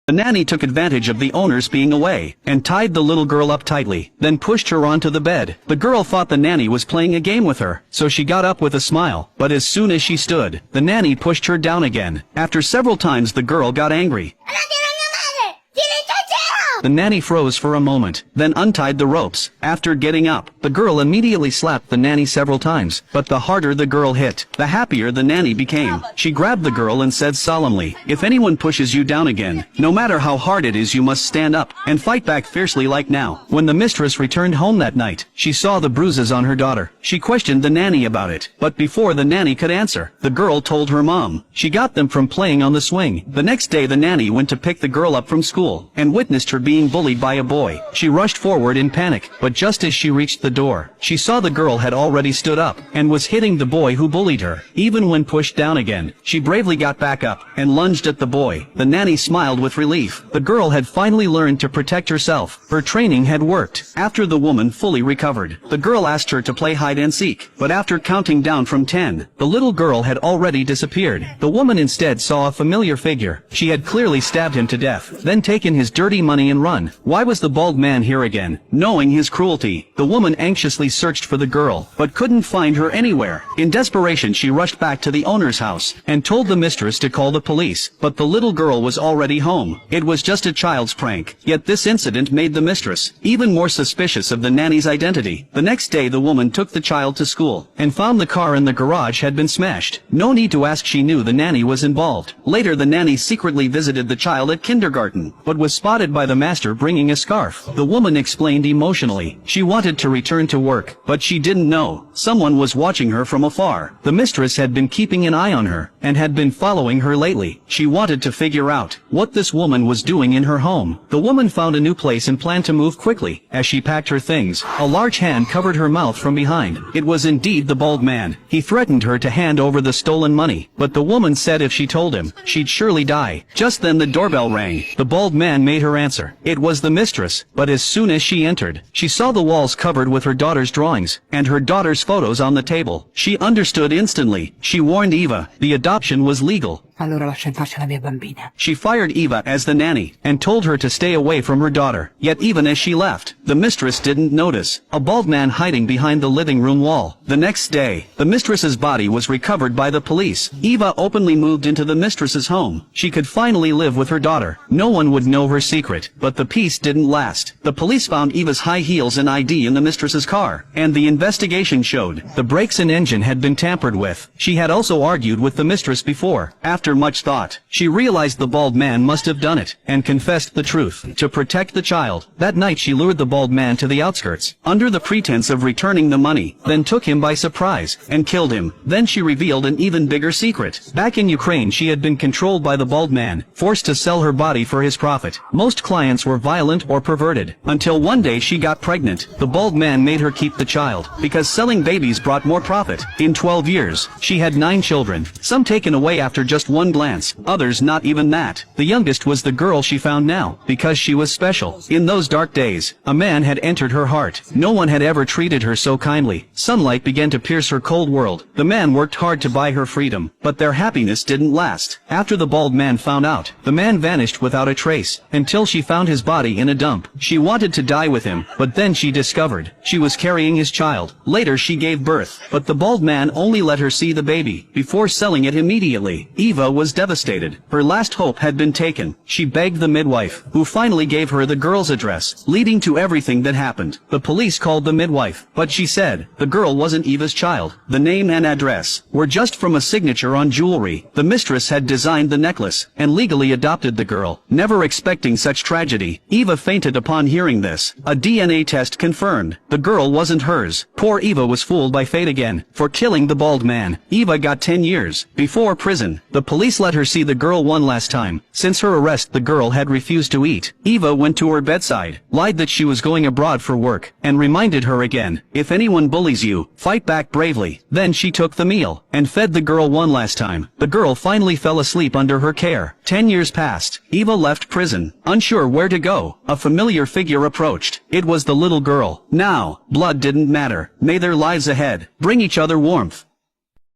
The nanny took advantage of the owners being away, and tied the little girl up tightly, then pushed her onto the bed. The girl thought the nanny was playing a game with her, so she got up with a smile, but as soon as she stood, the nanny pushed her down again. After several times the girl got angry. The nanny froze for a moment, then untied the ropes. After getting up, the girl immediately slapped the nanny several times, but the harder the girl hit, the happier the nanny became. She grabbed the girl and said solemnly, "If anyone pushes you down again, no matter how hard it is, you must stand up and fight back fiercely like now." When the mistress returned home that night, she saw the bruises on her daughter. She questioned the nanny about it, but before the nanny could answer, the girl told her mom. She got them from playing on the swing. The next day the nanny went to pick the girl up from school, and witnessed her being bullied by a boy. She rushed forward in panic, but just as she reached the door, she saw the girl had already stood up, and was hitting the boy who bullied her. Even when pushed down again, she bravely got back up, and lunged at the boy. The nanny smiled with relief. The girl had finally learned to protect herself. Her training had worked. After the woman fully recovered, the girl asked her to play hide and seek, but after counting down from 10, the little girl had already disappeared. The woman instead saw a familiar figure. She had clearly stabbed him to death, then taken his dirty money and run. Why was the bald man here again? Knowing his cruelty, the woman anxiously searched for the girl, but couldn't find her anywhere. In desperation she rushed back to the owner's house, and told the mistress to call the police, but the little girl was already home. It was just a child's prank, yet this incident made the mistress even more suspicious of the nanny's identity. The next day the woman took the child to school, and found the car in the garage had been smashed. No need to ask, she knew the nanny was involved. Later the nanny secretly visited the child at kindergarten, but was spotted by the master bringing a scarf. The woman explained emotionally. She wanted to return to work, but she didn't know someone was watching her from afar. The mistress had been keeping an eye on her, and had been following her lately. She wanted to figure out what this woman was doing in her home. The woman found a new place and planned to move quickly. As she packed her things, a large hand covered her mouth from behind. It was indeed the bald man. He threatened her to hand over the stolen money, but the woman said if she told him, she'd surely die. Just then the doorbell rang. The bald man made her answer. It was the mistress, but as soon as she entered, she saw the walls covered with her daughter's drawings, and her daughter's photos on the table. She understood instantly. She warned Eva, the adoption was legal. Allora lascia in pace la mia bambina. She fired Eva as the nanny, and told her to stay away from her daughter. Yet even as she left, the mistress didn't notice a bald man hiding behind the living room wall. The next day, the mistress's body was recovered by the police. Eva openly moved into the mistress's home. She could finally live with her daughter. No one would know her secret, but the peace didn't last. The police found Eva's high heels and ID in the mistress's car, and the investigation showed the brakes and engine had been tampered with. She had also argued with the mistress before. After much thought, she realized the bald man must have done it, and confessed the truth. To protect the child, that night she lured the bald man to the outskirts, under the pretense of returning the money, then took him by surprise, and killed him. Then she revealed an even bigger secret. Back in Ukraine she had been controlled by the bald man, forced to sell her body for his profit. Most clients were violent or perverted, until one day she got pregnant. The bald man made her keep the child, because selling babies brought more profit. In 12 years, she had 9 children, some taken away after just one glance, others not even that. The youngest was the girl she found now, because she was special. In those dark days, a man had entered her heart. No one had ever treated her so kindly. Sunlight began to pierce her cold world. The man worked hard to buy her freedom, but their happiness didn't last. After the bald man found out, the man vanished without a trace, until she found his body in a dump. She wanted to die with him, but then she discovered she was carrying his child. Later she gave birth, but the bald man only let her see the baby, before selling it immediately. Eva was devastated. Her last hope had been taken. She begged the midwife, who finally gave her the girl's address, leading to everything that happened. The police called the midwife, but she said the girl wasn't Eva's child. The name and address were just from a signature on jewelry. The mistress had designed the necklace, and legally adopted the girl. Never expecting such tragedy, Eva fainted upon hearing this. A DNA test confirmed the girl wasn't hers. Poor Eva was fooled by fate again. For killing the bald man, Eva got 10 years. Before prison, the police let her see the girl one last time. Since her arrest, the girl had refused to eat. Eva went to her bedside, lied that she was going abroad for work, and reminded her again, if anyone bullies you, fight back bravely. Then she took the meal, and fed the girl one last time. The girl finally fell asleep under her care. 10 years passed. Eva left prison, unsure where to go. A familiar figure approached. It was the little girl. Now, blood didn't matter. May their lives ahead bring each other warmth.